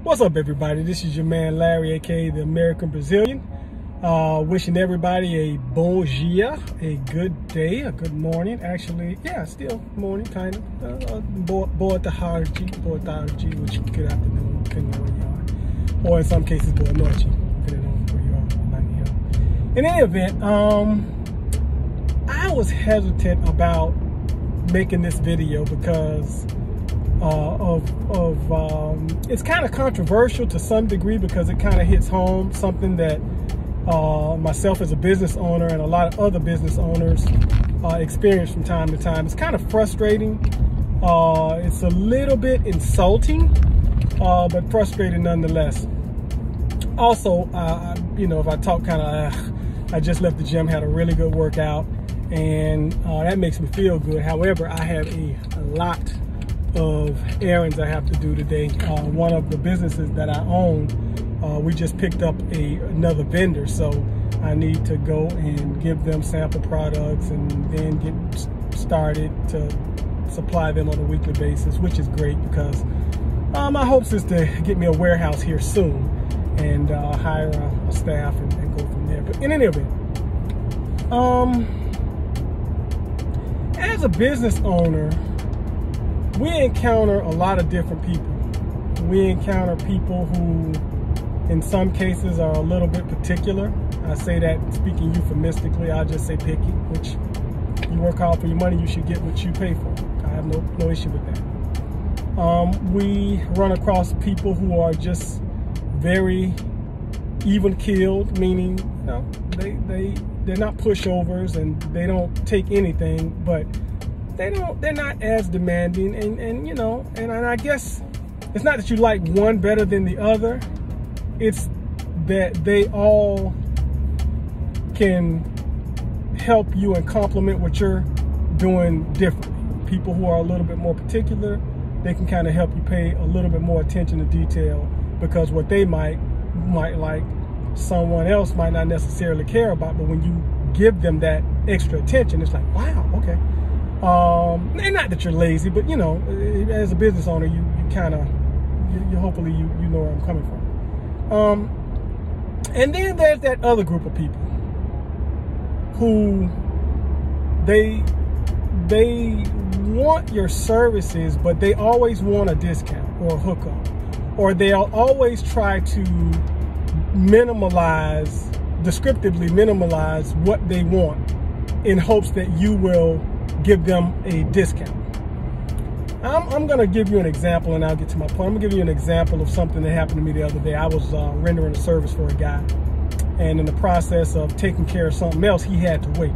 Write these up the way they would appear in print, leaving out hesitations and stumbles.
What's up, everybody? This is your man Larry, aka the American Brazilian. Wishing everybody a bon dia, a good day, a good morning. Actually, yeah, still morning, kind of. Boa tarde, which good afternoon, depending on where you are, or in some cases, boa noite, depending on where you are. In any event, I was hesitant about making this video because it's kind of controversial to some degree, because it kind of hits home something that myself as a business owner and a lot of other business owners experience from time to time. It's kind of frustrating. It's a little bit insulting, but frustrating nonetheless. Also, you know, if I talk kind of, I just left the gym, had a really good workout, and that makes me feel good. However, I have a lot of errands I have to do today. One of the businesses that I own, we just picked up another vendor, so I need to go and give them sample products and then get started to supply them on a weekly basis, which is great because my hopes is to get me a warehouse here soon and hire a staff and go from there. But in any event, as a business owner, we encounter a lot of different people. We encounter people who, in some cases, are a little bit particular. I say that speaking euphemistically. I'll just say picky, which you work hard for your money, you should get what you pay for. I have no issue with that. We run across people who are just very even-keeled, meaning, you know, they're not pushovers and they don't take anything, but they're not as demanding, and you know, and I guess it's not that you like one better than the other, it's that they all can help you and complement what you're doing differently. People who are a little bit more particular, they can kind of help you pay a little bit more attention to detail, because what they might like, someone else might not necessarily care about, but when you give them that extra attention, it's like, wow, okay. And not that you're lazy, but you know, as a business owner, you kind of, hopefully you know where I'm coming from. And then there's that other group of people who they want your services, but they always want a discount or a hookup, or they'll always try to descriptively minimalize what they want in hopes that you will give them a discount. I'm going to give you an example, and I'll get to my point. I'm going to give you an example of something that happened to me the other day. I was rendering a service for a guy, and in the process of taking care of something else, he had to wait.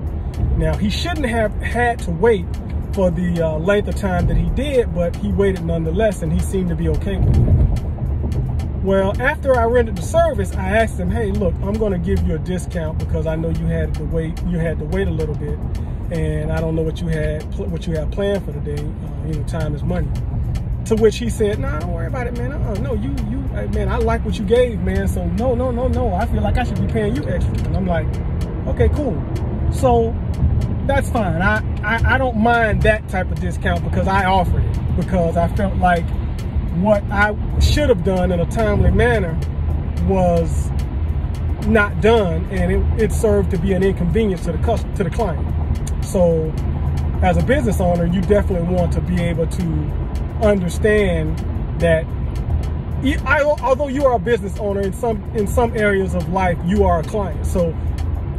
Now, he shouldn't have had to wait for the length of time that he did, but he waited nonetheless, and he seemed to be okay with it. Well, after I rendered the service, I asked him, hey, look, I'm going to give you a discount because I know you had to wait a little bit, and I don't know what you had planned for the day. You know, time is money. To which he said, nah, don't worry about it, man. No, man, I like what you gave, man. So no. I feel like I should be paying you extra. And I'm like, okay, cool. So that's fine. I don't mind that type of discount because I offered it, because I felt like what I should have done in a timely manner was not done, and it served to be an inconvenience to the client. So as a business owner, you definitely want to be able to understand that although you are a business owner, in some areas of life, you are a client. So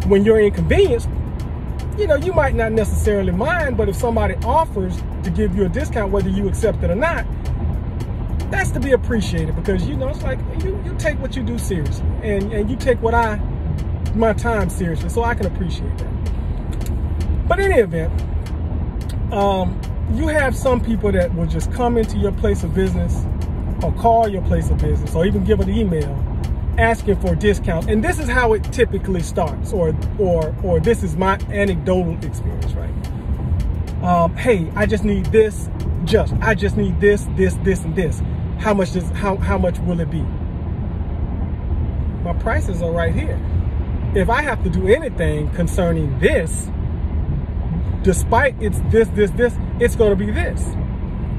when you're inconvenienced, you know, you might not necessarily mind, but if somebody offers to give you a discount, whether you accept it or not, that's to be appreciated, because, you know, it's like you take what you do seriously, and you take my time seriously, so I can appreciate that. But in any event, you have some people that will just come into your place of business, or call your place of business, or even give an email asking for discounts. And this is how it typically starts, or this is my anecdotal experience, right? Hey, I just need this, I just need this, and this. How much will it be? My prices are right here. If I have to do anything concerning this, despite it's this, it's going to be this.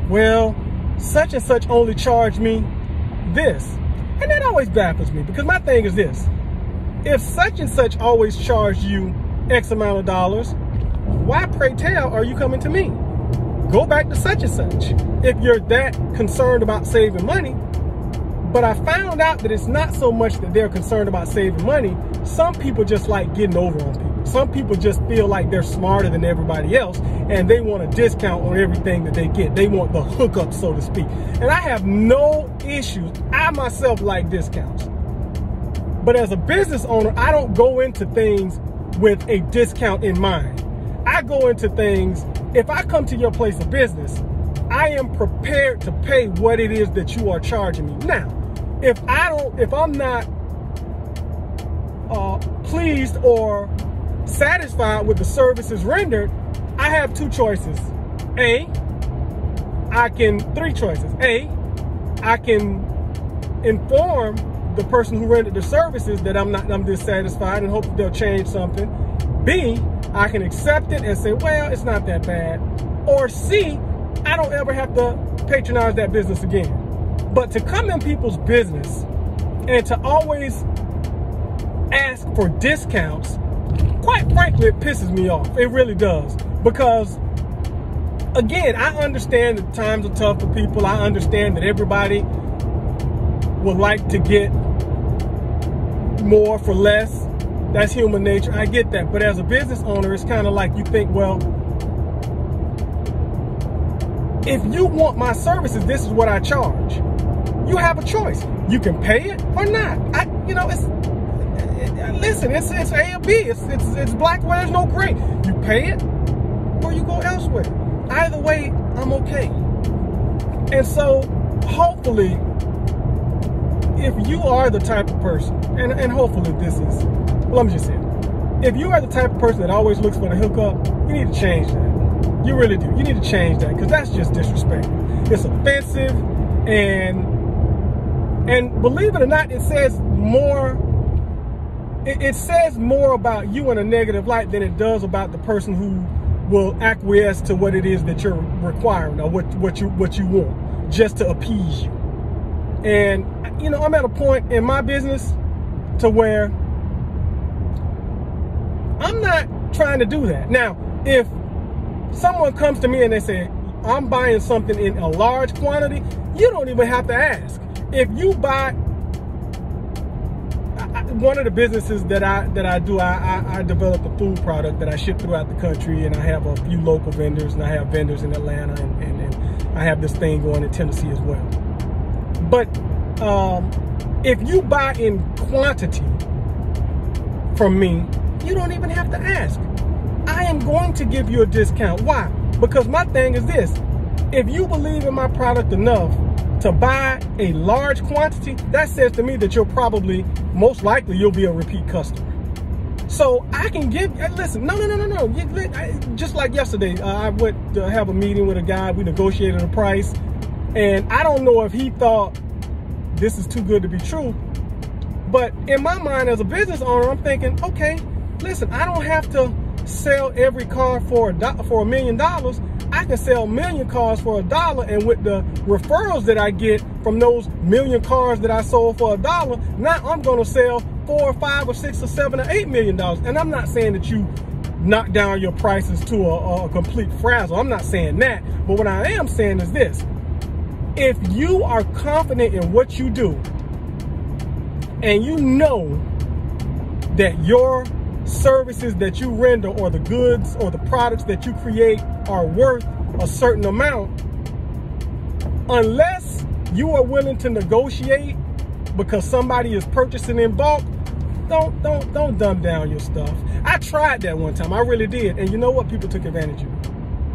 Well, such and such only charged me this. And that always baffles me, because my thing is this: if such and such always charged you X amount of dollars, why, pray tell, are you coming to me? Go back to such and such if you're that concerned about saving money. But I found out that it's not so much that they're concerned about saving money. Some people just like getting over on people. Some people just feel like they're smarter than everybody else, and they want a discount on everything that they get. They want the hookup, so to speak. And I have no issues. I myself like discounts. But as a business owner, I don't go into things with a discount in mind. I go into things, if I come to your place of business, I am prepared to pay what it is that you are charging me. Now, if I'm not pleased or satisfied with the services rendered, I have two choices. Three choices. A, I can inform the person who rendered the services that I'm dissatisfied and hope that they'll change something. B, I can accept it and say, well, it's not that bad. Or C, I don't ever have to patronize that business again. But to come in people's business and to always ask for discounts, quite frankly, it pisses me off. It really does. Because, again, I understand that times are tough for people. I understand that everybody would like to get more for less. That's human nature. I get that. But as a business owner, it's kind of like you think, well, if you want my services, this is what I charge. You have a choice. You can pay it or not. Listen, it's A or B. It's black where there's no gray. You pay it or you go elsewhere. Either way, I'm okay. And so, hopefully, if you are the type of person, and hopefully this is, let me just say it. If you are the type of person that always looks for the hookup, you need to change that. You really do. You need to change that, because that's just disrespectful. It's offensive, and believe it or not, it says more. It says more about you in a negative light than it does about the person who will acquiesce to what it is that you're requiring or what you want, just to appease you. And I'm at a point in my business to where I'm not trying to do that. Now, if someone comes to me and they say, I'm buying something in a large quantity, you don't even have to ask. If you buy, one of the businesses that I do, I develop a food product that I ship throughout the country, and I have a few local vendors, and I have vendors in Atlanta, and I have this thing going in Tennessee as well. But if you buy in quantity from me, you don't even have to ask. I am going to give you a discount. Why? Because my thing is this: if you believe in my product enough to buy a large quantity, that says to me that you're probably, most likely, you'll be a repeat customer. So I can give, listen, no. Just like yesterday, I went to have a meeting with a guy. We negotiated a price, and I don't know if he thought this is too good to be true, but in my mind as a business owner, I'm thinking, okay, listen, I don't have to sell every car for $1 million. I can sell 1 million cars for $1, and with the referrals that I get from those 1 million cars that I sold for $1, now I'm going to sell 4 or 5 or 6 or 7 or $8 million. And I'm not saying that you knock down your prices to a complete frazzle. I'm not saying that. But what I am saying is this: if you are confident in what you do, and you know that your services that you render, or the goods or the products that you create, are worth a certain amount, unless you are willing to negotiate because somebody is purchasing in bulk, don't dumb down your stuff. I tried that one time. I really did. And you know what? People took advantage of me.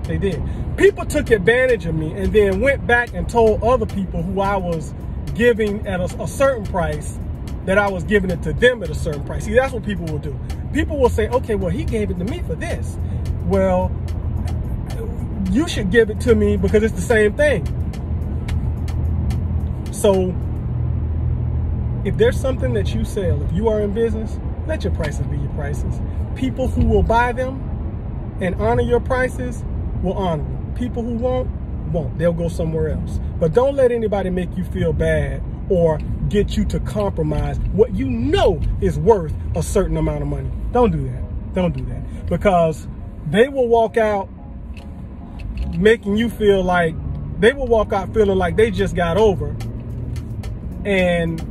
They did. People took advantage of me and then went back and told other people who I was giving at a certain price that I was giving it to them at a certain price. See, that's what people will do. People will say, okay, well, he gave it to me for this. Well, you should give it to me because it's the same thing. So if there's something that you sell, if you are in business, let your prices be your prices. People who will buy them and honor your prices will honor them. People who won't won't. They'll go somewhere else. But don't let anybody make you feel bad or get you to compromise what you know is worth a certain amount of money. Don't do that. Don't do that. Because they will walk out making you feel like, they will walk out feeling like they just got over, and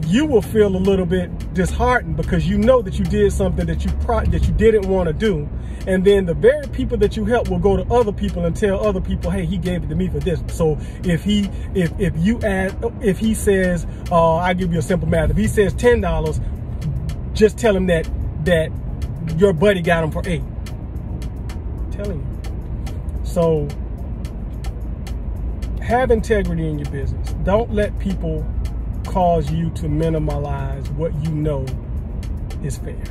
you will feel a little bit disheartened because you know that you did something that you didn't want to do. And then the very people that you help will go to other people and tell other people, hey, he gave it to me for this. So if he says, I'll give you a simple math. If he says $10, just tell him that your buddy got him for $8. I'm telling you. So have integrity in your business. Don't let people cause you to minimize what you know is fair.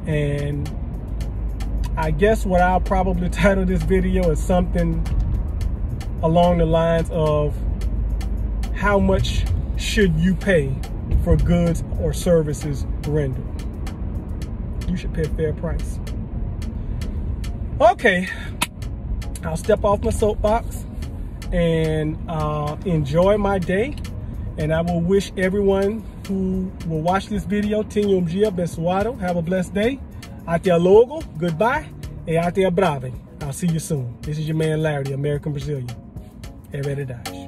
And I guess what I'll probably title this video is something along the lines of, how much should you pay for goods or services rendered? You should pay a fair price. Okay, I'll step off my soapbox and enjoy my day. And I will wish everyone who will watch this video, tenho dia abençoado. Have a blessed day. Até logo, goodbye, e até breve. I'll see you soon. This is your man Larry, the American Brazilian. É verdade.